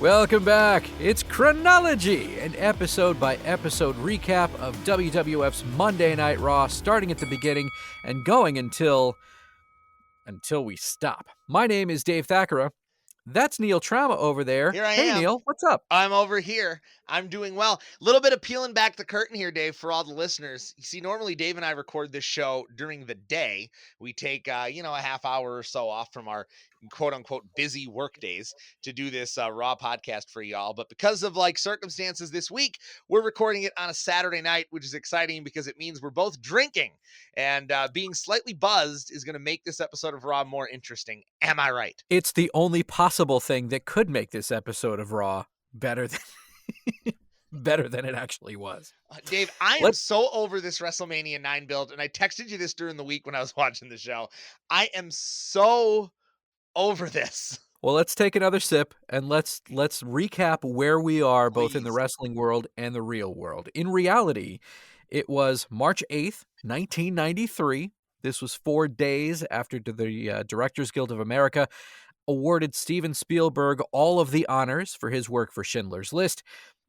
Welcome back. It's ChRAWnology, an episode-by-episode recap of WWF's Monday Night Raw, starting at the beginning and going until we stop. My name is Dave Thackara. That's Neil Trauma over there. Here I Hey, am. Neil, what's up? I'm over here. I'm doing well. A little bit of peeling back the curtain here, Dave, for all the listeners. You see, normally Dave and I record this show during the day. We take, a half hour or so off from our quote unquote busy work days to do this Raw podcast for y'all. But because of circumstances this week, we're recording it on a Saturday night, which is exciting because it means we're both drinking, and being slightly buzzed is going to make this episode of Raw more interesting. Am I right? It's the only possible thing that could make this episode of Raw better than it actually was. Dave, I am so over this WrestleMania 9 build, and I texted you this during the week when I was watching the show. I am so over this. Well, let's take another sip and let's recap where we are both in the wrestling world and the real world. In reality, it was March 8th, 1993. This was 4 days after the Directors Guild of America awarded Steven Spielberg all of the honors for his work for Schindler's List.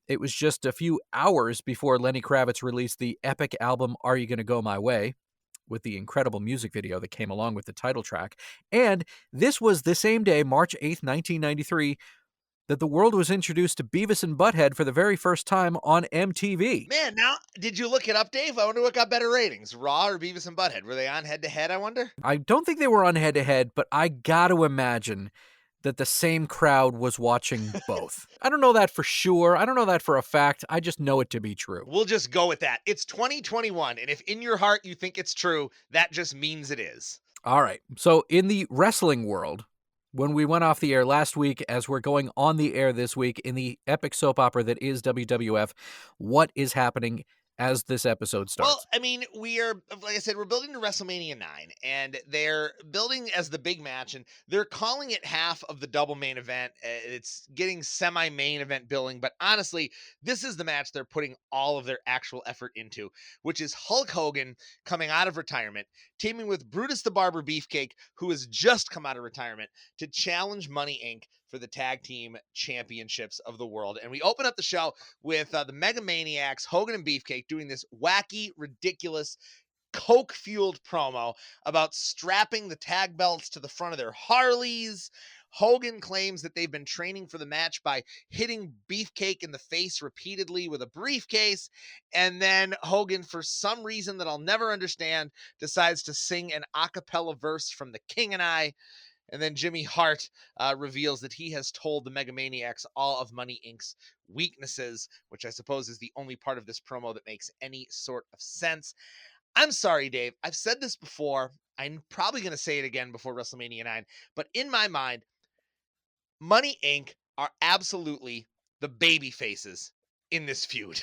It was just a few hours before Lenny Kravitz released the epic album Are You Gonna Go My Way, with the incredible music video that came along with the title track. And this was the same day, March 8th, 1993, that the world was introduced to Beavis and Butthead for the very first time on MTV. Man, now, did you look it up, Dave? I wonder what got better ratings, Raw or Beavis and Butthead? Were they on head-to-head, I wonder? I don't think they were on head-to-head, but I got to imagine that the same crowd was watching both. I don't know that for sure. I don't know that for a fact. I just know it to be true. We'll just go with that. It's 2021, and if in your heart you think it's true, that just means it is. All right. So in the wrestling world, when we went off the air last week, as we're going on the air this week in the epic soap opera that is WWF, what is happening as this episode starts? Well, I mean, we are, like I said, we're building to WrestleMania 9, and they're building as the big match, and they're calling it half of the double main event. It's getting semi-main event billing, but honestly, this is the match they're putting all of their actual effort into, which is Hulk Hogan coming out of retirement, teaming with Brutus the Barber Beefcake, who has just come out of retirement, to challenge Money Inc. for the tag team championships of the world. And we open up the show with the Mega Maniacs, Hogan and Beefcake, doing this wacky, ridiculous, coke-fueled promo about strapping the tag belts to the front of their Harleys. Hogan claims that they've been training for the match by hitting Beefcake in the face repeatedly with a briefcase. And then Hogan, for some reason that I'll never understand, decides to sing an a cappella verse from The King and I. And then Jimmy Hart reveals that he has told the Megamaniacs all of Money Inc.'s weaknesses, which I suppose is the only part of this promo that makes any sort of sense. I'm sorry, Dave. I've said this before. I'm probably going to say it again before WrestleMania 9. But in my mind, Money Inc. are absolutely the baby faces in this feud.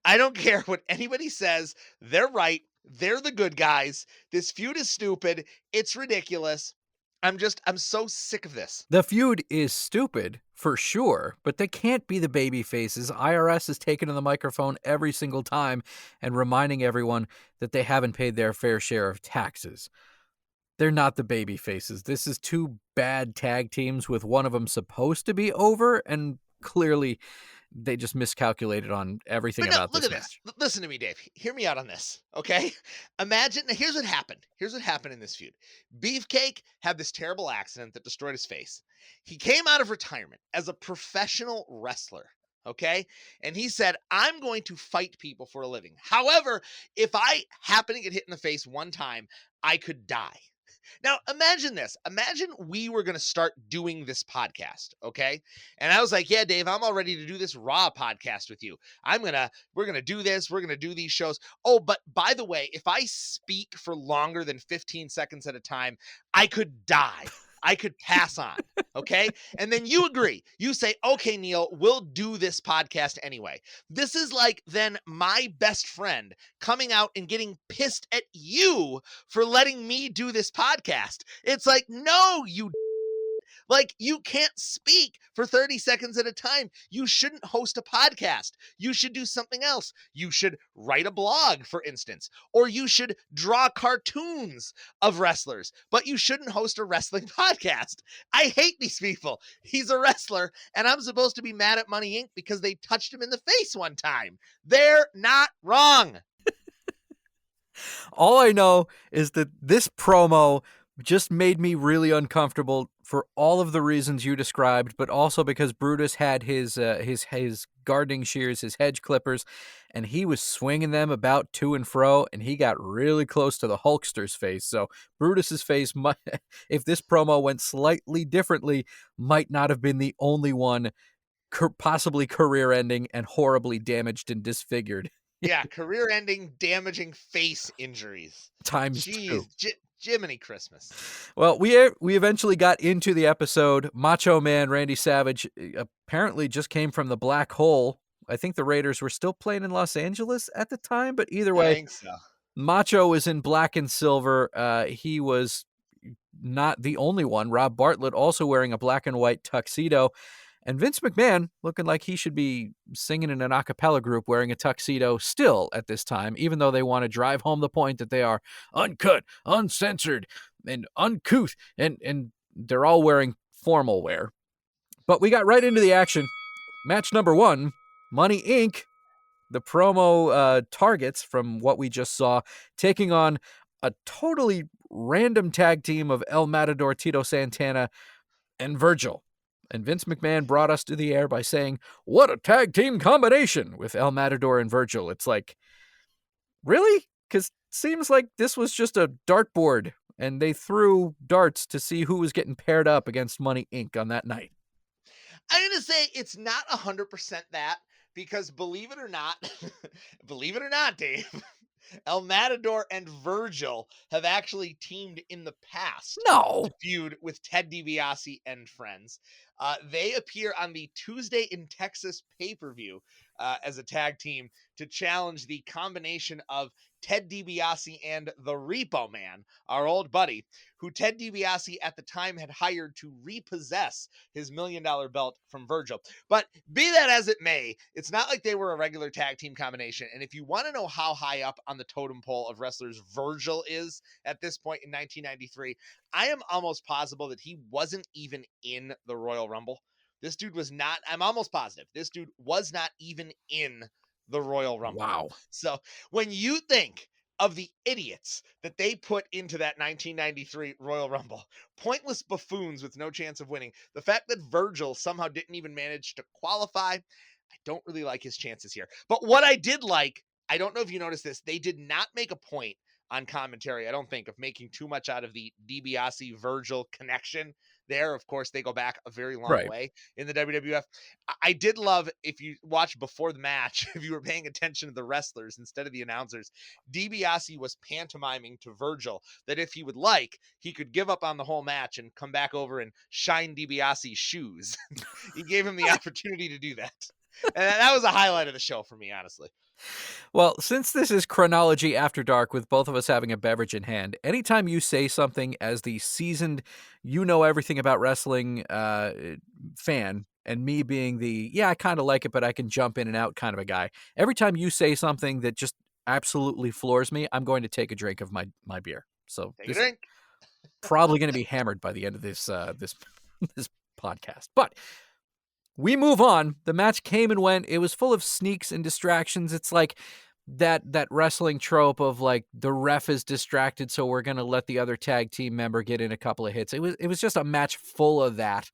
I don't care what anybody says. They're right. They're the good guys. This feud is stupid. It's ridiculous. I'm so sick of this. The feud is stupid, for sure, but they can't be the baby faces. IRS is taking to the microphone every single time and reminding everyone that they haven't paid their fair share of taxes. They're not the baby faces. This is two bad tag teams with one of them supposed to be over, and clearly they just miscalculated on everything about this match. This. Listen to me, Dave. Hear me out on this, okay? Imagine, now here's what happened. Here's what happened in this feud. Beefcake had this terrible accident that destroyed his face. He came out of retirement as a professional wrestler, okay? And he said, I'm going to fight people for a living. However, if I happen to get hit in the face one time, I could die. Now, imagine this. Imagine we were going to start doing this podcast, okay? And I was like, yeah, Dave, I'm all ready to do this Raw podcast with you. We're going to do this. We're going to do these shows. Oh, but by the way, if I speak for longer than 15 seconds at a time, I could die. I could pass on, okay? And then you agree. You say, okay, Neil, we'll do this podcast anyway. This is like then my best friend coming out and getting pissed at you for letting me do this podcast. It's like, no, you Like, you can't speak for 30 seconds at a time. You shouldn't host a podcast. You should do something else. You should write a blog, for instance, or you should draw cartoons of wrestlers, but you shouldn't host a wrestling podcast. I hate these people. He's a wrestler, and I'm supposed to be mad at Money Inc. because they touched him in the face one time. They're not wrong. All I know is that this promo just made me really uncomfortable for all of the reasons you described, but also because Brutus had his gardening shears, his hedge clippers, and he was swinging them about to and fro, and he got really close to the Hulkster's face. So Brutus's face, might, if this promo went slightly differently, might not have been the only one possibly career-ending and horribly damaged and disfigured. Yeah, career-ending, damaging face injuries. Times two. Jeez, Jiminy Christmas. Well, we eventually got into the episode. Macho Man Randy Savage apparently just came from the black hole. I think the Raiders were still playing in Los Angeles at the time, but either I way, think so. Macho was in black and silver. He was not the only one. Rob Bartlett also wearing a black and white tuxedo. And Vince McMahon looking like he should be singing in an a cappella group wearing a tuxedo still at this time, even though they want to drive home the point that they are uncut, uncensored, and uncouth, and they're all wearing formal wear. But we got right into the action. Match number 1, Money Inc., the promo targets from what we just saw, taking on a totally random tag team of El Matador, Tito Santana, and Virgil. And Vince McMahon brought us to the air by saying, "What a tag team combination with El Matador and Virgil." It's like, really? Because seems like this was just a dartboard, and they threw darts to see who was getting paired up against Money Inc. on that night. I'm going to say it's not 100% that, because believe it or not, believe it or not, Dave, El Matador and Virgil have actually teamed in the past No. to feud with Ted DiBiase and friends. They appear on the Tuesday in Texas pay-per-view as a tag team to challenge the combination of Ted DiBiase and the Repo Man, our old buddy, who Ted DiBiase at the time had hired to repossess his $1 million belt from Virgil. But be that as it may, it's not like they were a regular tag team combination. And if you want to know how high up on the totem pole of wrestlers Virgil is at this point in 1993, I am almost positive that he wasn't even in the Royal Rumble. This dude was not, I'm almost positive, this dude was not even in the Royal Rumble. Wow. So when you think of the idiots that they put into that 1993 Royal Rumble, pointless buffoons with no chance of winning, the fact that Virgil somehow didn't even manage to qualify, I don't really like his chances here. But what I did like, I don't know if you noticed this, they did not make a point on commentary, I don't think, of making too much out of the DiBiase Virgil connection there. Of course, they go back a very long Right. way in the WWF. I did love, if you watched before the match, if you were paying attention to the wrestlers instead of the announcers, DiBiase was pantomiming to Virgil that if he would like, he could give up on the whole match and come back over and shine DiBiase's shoes. He gave him the opportunity to do that. And that was a highlight of the show for me, honestly. Well, since this is Chronology After Dark with both of us having a beverage in hand, anytime you say something as the seasoned, you know everything about wrestling fan, and me being the, yeah, I kind of like it, but I can jump in and out kind of a guy, every time you say something that just absolutely floors me, I'm going to take a drink of my beer. So Take a this is drink. probably going to be hammered by the end of this this podcast. But we move on. The match came and went. It was full of sneaks and distractions. It's like that wrestling trope of like the ref is distracted, so we're going to let the other tag team member get in a couple of hits. It was just a match full of that.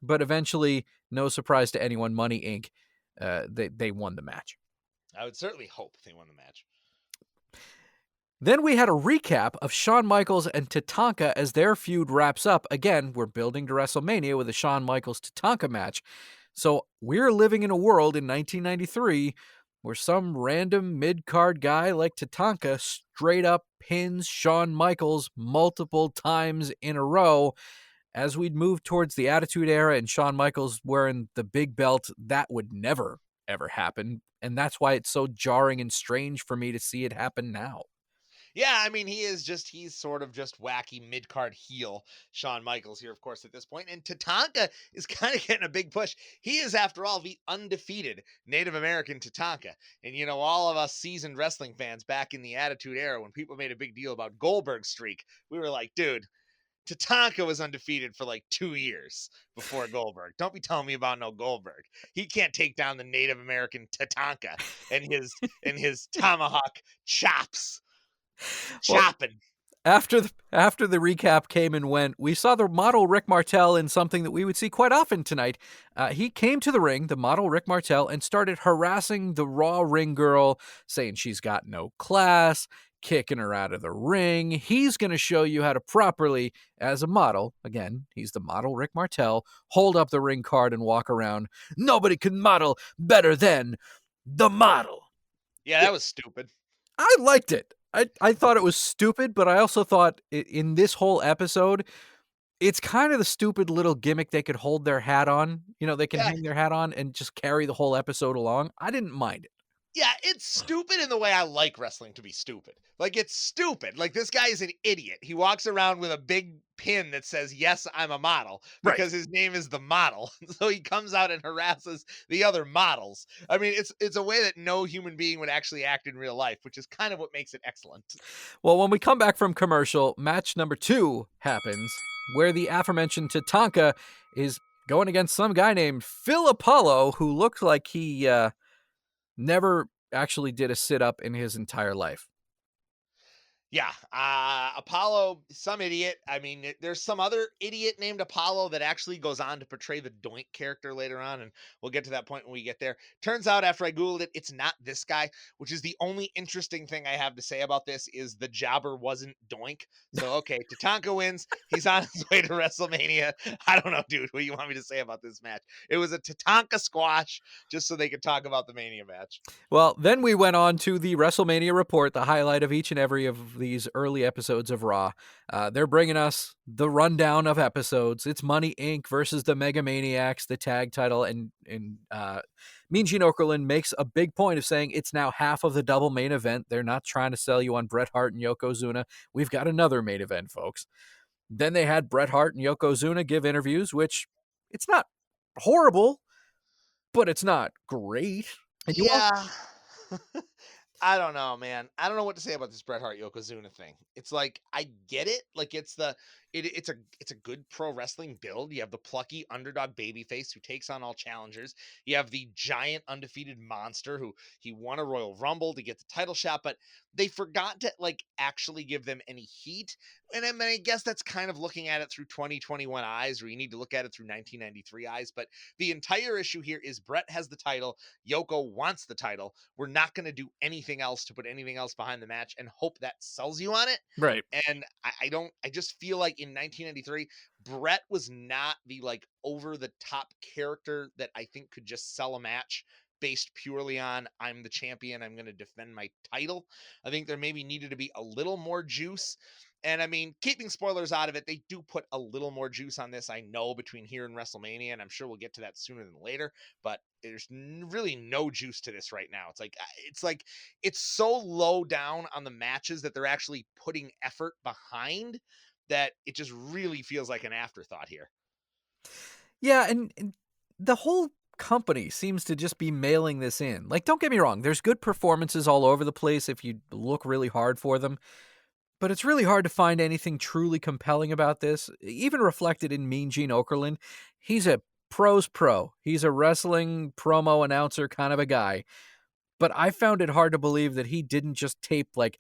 But eventually, no surprise to anyone, Money Inc. They won the match. I would certainly hope they won the match. Then we had a recap of Shawn Michaels and Tatanka as their feud wraps up. Again, we're building to WrestleMania with a Shawn Michaels-Tatanka match. So we're living in a world in 1993 where some random mid-card guy like Tatanka straight up pins Shawn Michaels multiple times in a row. As we'd move towards the Attitude Era and Shawn Michaels wearing the big belt, that would never, ever happen. And that's why it's so jarring and strange for me to see it happen now. Yeah, I mean, he's sort of just wacky mid card heel Shawn Michaels here, of course, at this point. And Tatanka is kind of getting a big push. He is, after all, the undefeated Native American Tatanka. And, all of us seasoned wrestling fans back in the Attitude Era, when people made a big deal about Goldberg's streak, we were like, dude, Tatanka was undefeated for like 2 years before Goldberg. Don't be telling me about no Goldberg. He can't take down the Native American Tatanka and his tomahawk chops Well, chopping. after the recap came and went, we saw the model Rick Martel in something that we would see quite often tonight. He came to the ring, the model Rick Martel, and started harassing the Raw ring girl, saying she's got no class, kicking her out of the ring. He's going to show you how to properly, as a model, again, he's the model Rick Martel, hold up the ring card and walk around. Nobody can model better than the model. Yeah, that was stupid. I liked it. I thought it was stupid, but I also thought in this whole episode, it's kind of the stupid little gimmick they could hold their hat on. They can Yeah, hang their hat on and just carry the whole episode along. I didn't mind it. yeah, it's stupid in the way I like wrestling to be stupid. Like, it's stupid. Like, this guy is an idiot. He walks around with a big pin that says, "Yes, I'm a model," Right. because his name is the model. So he comes out and harasses the other models. I mean, it's a way that no human being would actually act in real life, which is kind of what makes it excellent. Well, when we come back from commercial, match number 2 happens, where the aforementioned Tatanka is going against some guy named Phil Apollo, who looked like he never actually did a sit up in his entire life. Yeah, Apollo, some idiot. I mean, there's some other idiot named Apollo that actually goes on to portray the Doink character later on, and we'll get to that point when we get there. Turns out, after I googled it, it's not this guy, which is the only interesting thing I have to say about this is the jobber wasn't Doink. So okay, Tatanka wins. He's on his way to WrestleMania. I don't know, dude. What do you want me to say about this match? It was a Tatanka squash, just so they could talk about the Mania match. Well, then we went on to the WrestleMania report, the highlight of each and every of these early episodes of Raw. They're bringing us the rundown of episodes. It's Money Inc. versus the Mega Maniacs, the tag title, and Mean Gene Okerlund makes a big point of saying it's now half of the double main event. They're not trying to sell you on Bret Hart and Yokozuna. We've got another main event, folks. Then they had Bret Hart and Yokozuna give interviews, which it's not horrible, but it's not great. And you also Yeah. I don't know, man. I don't know what to say about this Bret Hart Yokozuna thing. It's like I get it. Like it's a good pro wrestling build. You have the plucky underdog babyface who takes on all challengers. You have the giant undefeated monster who he won a Royal Rumble to get the title shot, but they forgot to like actually give them any heat. And I mean, I guess that's kind of looking at it through 2021 eyes, or you need to look at it through 1993 eyes. But the entire issue here is Bret has the title. Yoko wants the title. We're not going to do anything else to put anything else behind the match and hope that sells you on it. right. And I just feel like in 1993, Bret was not the like over the top character that I think could just sell a match based purely on I'm the champion, I'm going to defend my title. I think there maybe needed to be a little more juice. And I mean, keeping spoilers out of it, they do put a little more juice on this, I know, between here and WrestleMania, and I'm sure we'll get to that sooner than later. But there's really no juice to this right now. It's so low down on the matches that they're actually putting effort behind that it just really feels like an afterthought here. Yeah, and the whole company seems to just be mailing this in. Like, don't get me wrong, there's good performances all over the place if you look really hard for them, but it's really hard to find anything truly compelling about this, even reflected in Mean Gene Okerlund. He's a pro's pro. He's a wrestling promo announcer kind of a guy, but I found it hard to believe that he didn't just tape like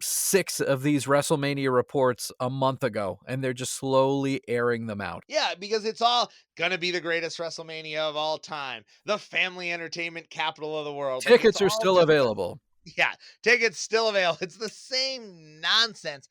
6 of these WrestleMania reports a month ago, and they're just slowly airing them out. Yeah, because it's all gonna be the greatest WrestleMania of all time, the family entertainment capital of the world. Like it's Tickets are all still just available. yeah, tickets still available. It's the same nonsense.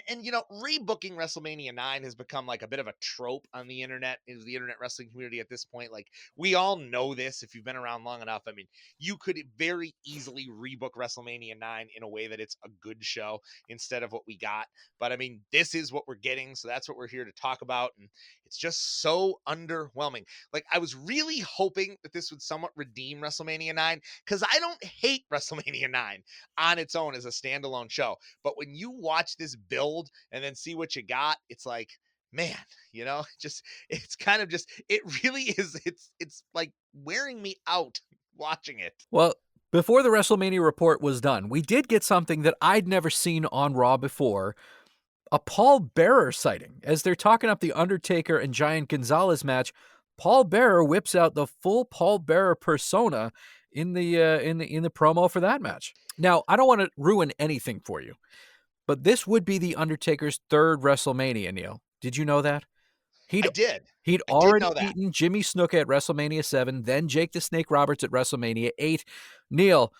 And rebooking WrestleMania 9 has become like a bit of a trope on the internet, is the internet wrestling community at this point. Like, we all know this if you've been around long enough. I mean, you could very easily rebook WrestleMania 9 in a way that it's a good show instead of what we got. But I mean, this is what we're getting, so that's what we're here to talk about. And it's just so underwhelming. Like, I was really hoping that this would somewhat redeem WrestleMania 9, because I don't hate WrestleMania 9 on its own as a standalone show. But when you watch this build and then see what you got, it's like, man, just it's kind of just it really is. It's like wearing me out watching it. Well, before the WrestleMania report was done, we did get something that I'd never seen on Raw before, a Paul Bearer sighting. As they're talking up the Undertaker and Giant Gonzalez match, Paul Bearer whips out the full Paul Bearer persona in the promo for that match. Now, I don't want to ruin anything for you, but this would be the Undertaker's third WrestleMania, Neil. Did you know that? He'd I did. he'd I did already know that. beaten Jimmy Snuka at WrestleMania 7, then Jake the Snake Roberts at WrestleMania 8. Neil,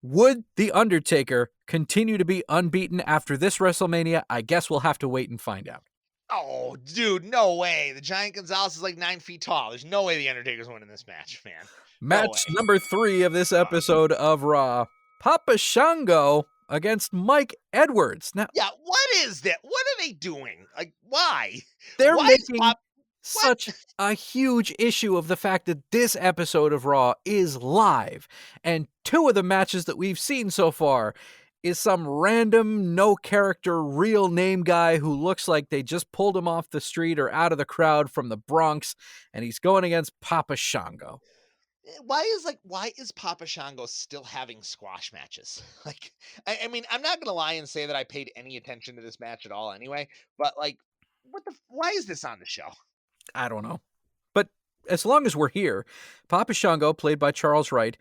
would The Undertaker continue to be unbeaten after this WrestleMania? I guess we'll have to wait and find out. Oh, dude, no way. The Giant Gonzalez is like 9 feet tall. There's no way the Undertaker's winning this match, man. No Match way. number 3 of this episode of Raw, Papa Shango against Mike Edwards. Now, Yeah, what is that? What are they doing? Like, why? they're Why is making Pop? What? such a huge issue of the fact that this episode of Raw is live, and 2 of the matches that we've seen so far is some random, no-character, real name guy who looks like they just pulled him off the street or out of the crowd from the Bronx, and he's going against Papa Shango. Why is Papa Shango still having squash matches? Like, I mean, I'm not gonna lie and say that I paid any attention to this match at all anyway, but like, why is this on the show? I don't know. But as long as we're here, Papa Shango, played by Charles Wright,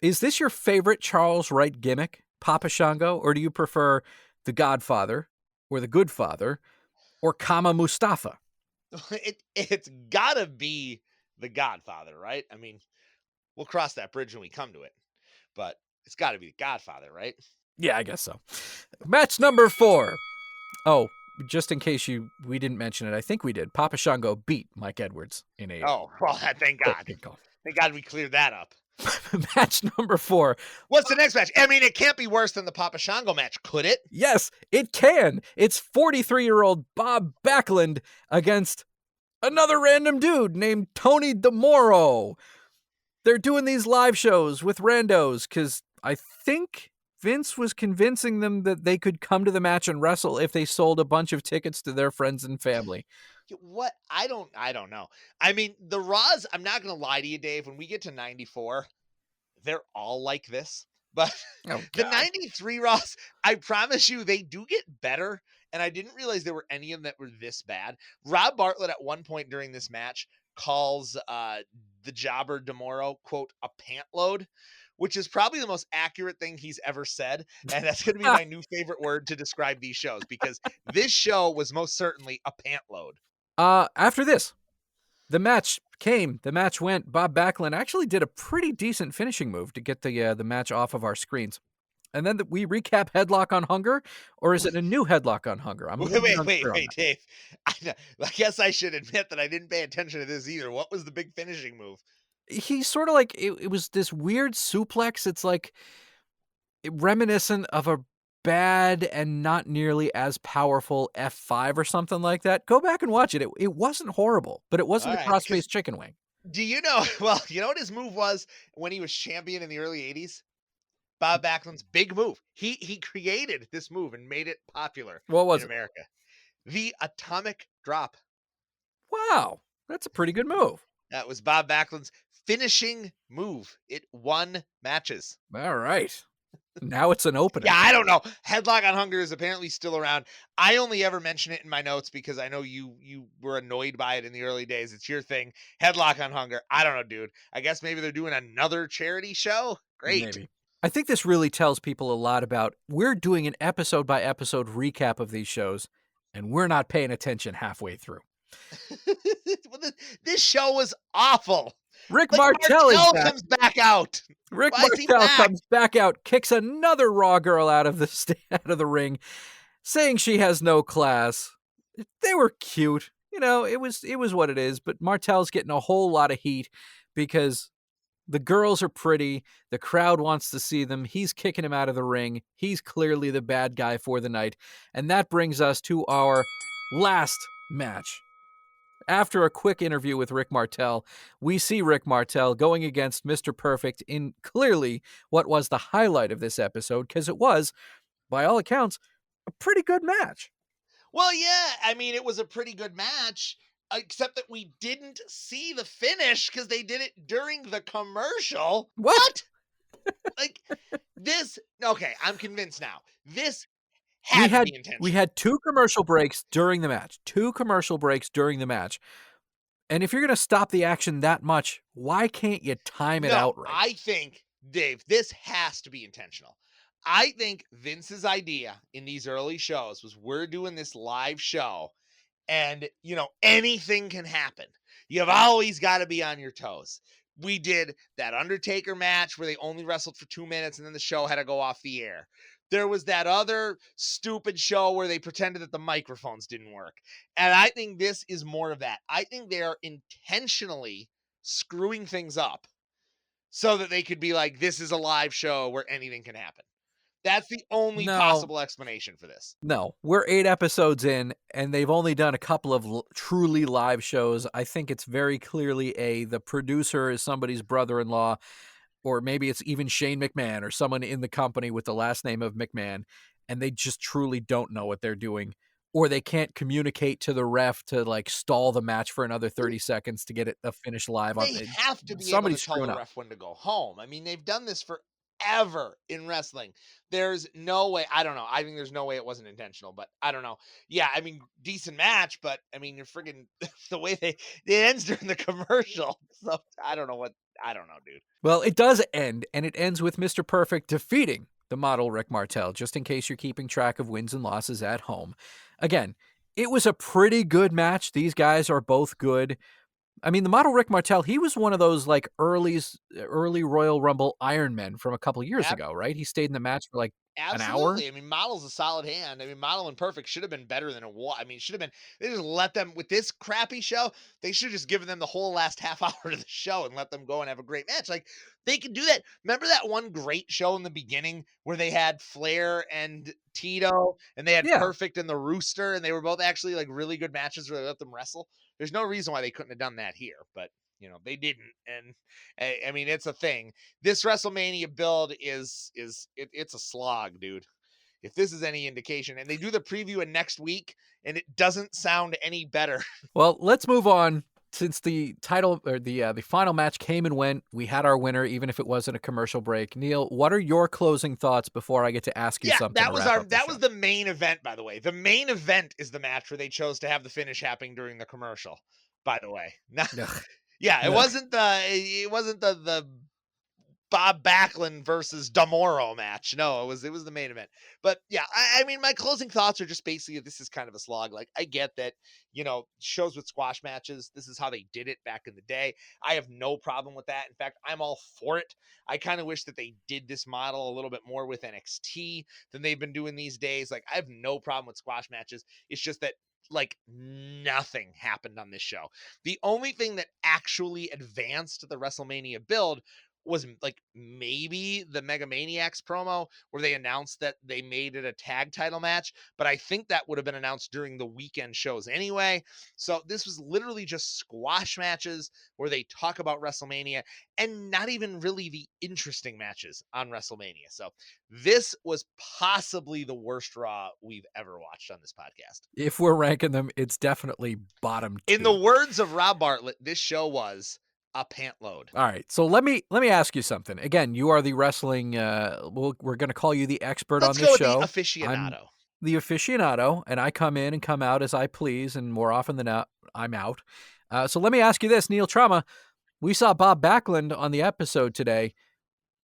is this your favorite Charles Wright gimmick, Papa Shango, or do you prefer The Godfather, or The Good Father, or Kama Mustafa? It's gotta be the Godfather, right? I mean, we'll cross that bridge when we come to it, but it's gotta be the Godfather, right? Yeah, I guess so. Match number 4. Oh, just in case we didn't mention it, I think we did. Papa Shango beat Mike Edwards in a Oh, well, thank God. good call. Thank God we cleared that up. Match number 4. What's the next match? I mean, it can't be worse than the Papa Shango match, could it? Yes, it can. It's 43-year-old Bob Backlund against another random dude named Tony DeMoro. They're doing these live shows with randos because I think Vince was convincing them that they could come to the match and wrestle if they sold a bunch of tickets to their friends and family. What? I don't know. I mean, the Raws, I'm not going to lie to you, Dave, when we get to 94, they're all like this. But Oh, the God. 93 Raws, I promise you, they do get better. And I didn't realize there were any of them that were this bad. Rob Bartlett at one point during this match calls the jobber Demoro, quote, a pant load, which is probably the most accurate thing he's ever said. And that's going to be my new favorite word to describe these shows, because this show was most certainly a pant load. After this, the match went. Bob Backlund actually did a pretty decent finishing move to get the match off of our screens. And then we recap Headlock on Hunger, or is it a new Headlock on Hunger? I'm a little bit unclear on that. Dave. I guess I should admit that I didn't pay attention to this either. What was the big finishing move? He's sort of like, it was this weird suplex. It's like reminiscent of a bad and not nearly as powerful F5 or something like that. Go back and watch it. It wasn't horrible, but it wasn't All a right, cross-face 'cause chicken wing. do you know? Well, you know what his move was when he was champion in the early '80s. Bob Backlund's big move. He created this move and made it popular What in was it? America. The atomic drop. Wow, that's a pretty good move. That was Bob Backlund's finishing move. It won matches. All right. Now it's an opening. Yeah, I don't know. Headlock on Hunger is apparently still around. I only ever mention it in my notes because I know you were annoyed by it in the early days. It's your thing. Headlock on Hunger. I don't know, dude. I guess maybe they're doing another charity show. Great. Maybe. I think this really tells people a lot about, we're doing an episode by episode recap of these shows, and we're not paying attention halfway through. This show was awful. Rick Like, Martel is Martel back. comes back out. Rick Why is he Martel back? comes back out, kicks another Raw girl out of the ring, saying she has no class. They were cute. It was what it is, but Martel's getting a whole lot of heat because the girls are pretty. The crowd wants to see them. He's kicking him out of the ring. He's clearly the bad guy for the night. And that brings us to our last match. After a quick interview with Rick Martel, we see Rick Martel going against Mr. Perfect in clearly what was the highlight of this episode, because it was, by all accounts, a pretty good match. Well, yeah, I mean, it was a pretty good match, except that we didn't see the finish because they did it during the commercial. What? What? Like this? Okay, I'm convinced now. This We had to had be we intentional. had 2 commercial breaks during the match. 2 commercial breaks during the match. And if you're gonna stop the action that much, why can't you time it No, out right? I think, Dave, this has to be intentional. I think Vince's idea in these early shows was we're doing this live show and anything can happen. You've always got to be on your toes. We did that Undertaker match where they only wrestled for 2 minutes and then the show had to go off the air. There was that other stupid show where they pretended that the microphones didn't work. And I think this is more of that. I think they are intentionally screwing things up so that they could be like, this is a live show where anything can happen. That's the only No, possible explanation for this. no. We're 8 episodes in, and they've only done a couple of truly live shows. I think it's very clearly the producer is somebody's brother-in-law, or maybe it's even Shane McMahon or someone in the company with the last name of McMahon, and they just truly don't know what they're doing, or they can't communicate to the ref to like stall the match for another 30 seconds to get it the finish live on. They have to be able to Somebody's tell screwing the up. ref when to go home. I mean, they've done this forever in wrestling. There's no way. I don't know. I think there's no way it wasn't intentional, but I don't know. Yeah, I mean, decent match, but I mean, you're friggin' the way it ends during the commercial. So I don't know what. I don't know, dude. Well, it does end, and it ends with Mr. Perfect defeating the model Rick Martel, just in case you're keeping track of wins and losses at home. Again, it was a pretty good match. These guys are both good. I mean, the model Rick Martel, he was one of those like early Royal Rumble Iron Men from a couple years ago, right? He stayed in the match for like an hour. Absolutely. I mean, Model's a solid hand. I mean, Model and Perfect should have been better than it was. I mean, should have been. They just let them with this crappy show. They should have just given them the whole last half hour of the show and let them go and have a great match. Like they could do that. Remember that one great show in the beginning where they had Flair and Tito, and they had Yeah. Perfect and the Rooster, and they were both actually like really good matches where they let them wrestle. There's no reason why they couldn't have done that here, but they didn't. And I mean, it's a thing. This WrestleMania build it's a slog, dude. If this is any indication, and they do the preview in next week, and it doesn't sound any better. Well, let's move on. Since the title or the final match came and went, we had our winner, even if it wasn't a commercial break. Neil, what are your closing thoughts before I get to ask you Yeah, something that to was wrap our up the that show? was the main event, by the way. The main event is the match where they chose to have the finish happening during the commercial. By the way, Ugh. yeah, it Ugh. wasn't the Bob Backlund versus Damoro match. No, it was the main event. But yeah, I mean, my closing thoughts are just basically this is kind of a slog. Like I get that, shows with squash matches, this is how they did it back in the day. I have no problem with that. In fact, I'm all for it. I kind of wish that they did this model a little bit more with NXT than they've been doing these days. Like I have no problem with squash matches. It's just that like nothing happened on this show. The only thing that actually advanced the WrestleMania build was like maybe the Mega Maniacs promo where they announced that they made it a tag title match, but I think that would have been announced during the weekend shows anyway. So this was literally just squash matches where they talk about WrestleMania and not even really the interesting matches on WrestleMania. So this was possibly the worst Raw we've ever watched on this podcast. If we're ranking them, it's definitely bottom In the 2. words of Rob Bartlett, this show was a pant load. All right, so let me ask you something. Again, you are the wrestling. We're going to call you the expert on Let's this go with the show. I'm aficionado. the aficionado, and I come in and come out as I please, and more often than not, I'm out. So let me ask you this, Neil Trauma. We saw Bob Backlund on the episode today.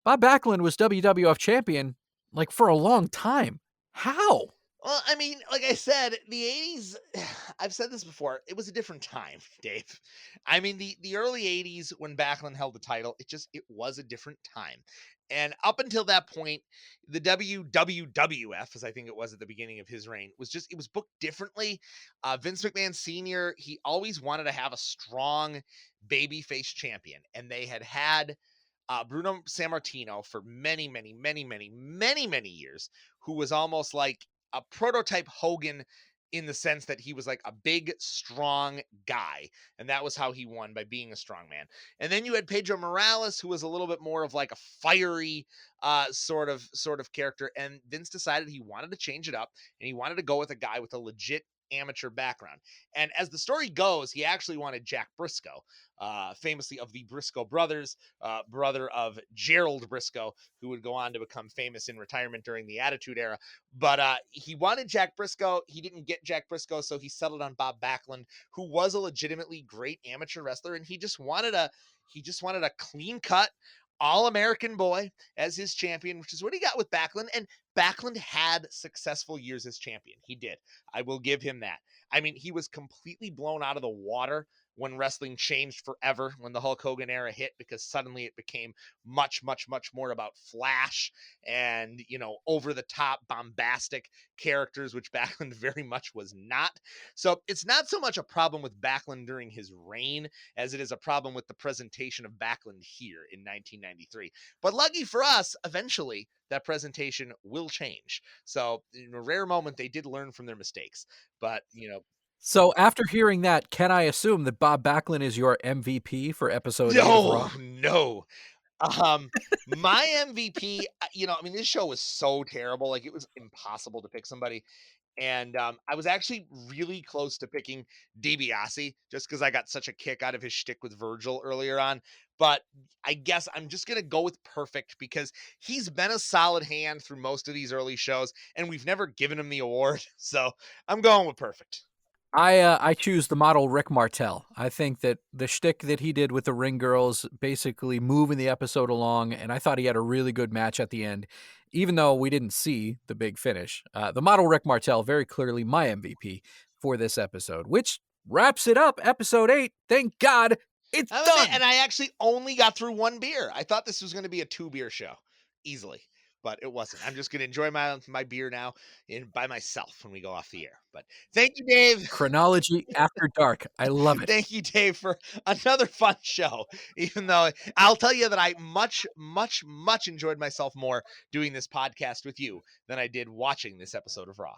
Bob Backlund was WWF champion like for a long time. How? Well, I mean, like I said, the 80s, I've said this before, it was a different time, Dave. I mean, the early 80s when Backlund held the title, it was a different time. And up until that point, the WWF, as I think it was at the beginning of his reign, it was booked differently. Vince McMahon Sr., he always wanted to have a strong babyface champion. And they had Bruno Sammartino for many, many, many, many, many, many years, who was almost like a prototype Hogan in the sense that he was like a big, strong guy. And that was how he won, by being a strong man. And then you had Pedro Morales, who was a little bit more of like a fiery sort of character. And Vince decided he wanted to change it up, and he wanted to go with a guy with a legit amateur background. And as the story goes, he actually wanted Jack Briscoe, famously of the Briscoe brothers, brother of Gerald Briscoe, who would go on to become famous in retirement during the Attitude Era. But he wanted Jack Briscoe. He didn't get Jack Briscoe, so he settled on Bob Backlund, who was a legitimately great amateur wrestler, and he just wanted a clean cut all-American boy as his champion, which is what he got with Backlund. And Backlund had successful years as champion. He did. I will give him that. I mean, he was completely blown out of the water when wrestling changed forever, when the Hulk Hogan era hit, because suddenly it became much, much, much more about flash and, over the top bombastic characters, which Backlund very much was not. So it's not so much a problem with Backlund during his reign as it is a problem with the presentation of Backlund here in 1993. But lucky for us, eventually that presentation will change. So in a rare moment, they did learn from their mistakes. But, So after hearing that, can I assume that Bob Backlund is your MVP for episode 8 of no, Raw? no. Um, my MVP, I mean, this show was so terrible. Like, it was impossible to pick somebody. And I was actually really close to picking DiBiase just because I got such a kick out of his shtick with Virgil earlier on. But I guess I'm just going to go with Perfect because he's been a solid hand through most of these early shows, and we've never given him the award. So I'm going with Perfect. I choose the model Rick Martel. I think that the shtick that he did with the Ring Girls, basically moving the episode along, and I thought he had a really good match at the end, even though we didn't see the big finish. The model Rick Martel, very clearly my MVP for this episode, which wraps it up. Episode 8. Thank God it's done. And I actually only got through one beer. I thought this was going to be a 2-beer show easily, but it wasn't. I'm just going to enjoy my beer now by myself when we go off the air. But thank you, Dave. ChRAWnology After Dark. I love it. Thank you, Dave, for another fun show. Even though I'll tell you that I much, much, much enjoyed myself more doing this podcast with you than I did watching this episode of Raw.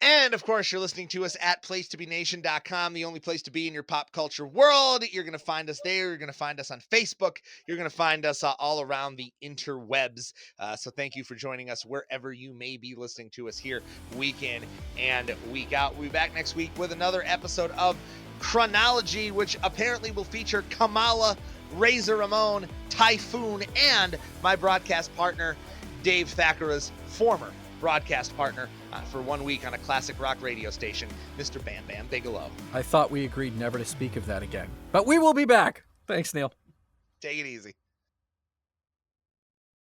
And of course, you're listening to us at placetobenation.com, the only place to be in your pop culture world. You're going to find us there. You're going to find us on Facebook. You're going to find us all around the interwebs. So thank you for joining us wherever you may be listening to us here week in and week out. We'll be back next week with another episode of ChRAWnology, which apparently will feature Kamala, Razor Ramon, Typhoon, and my broadcast partner, Dave Thackeray's former broadcast partner for 1 week on a classic rock radio station, Mr. Bam Bam Bigelow. I thought we agreed never to speak of that again, but we will be back. Thanks, Neil. Take it easy.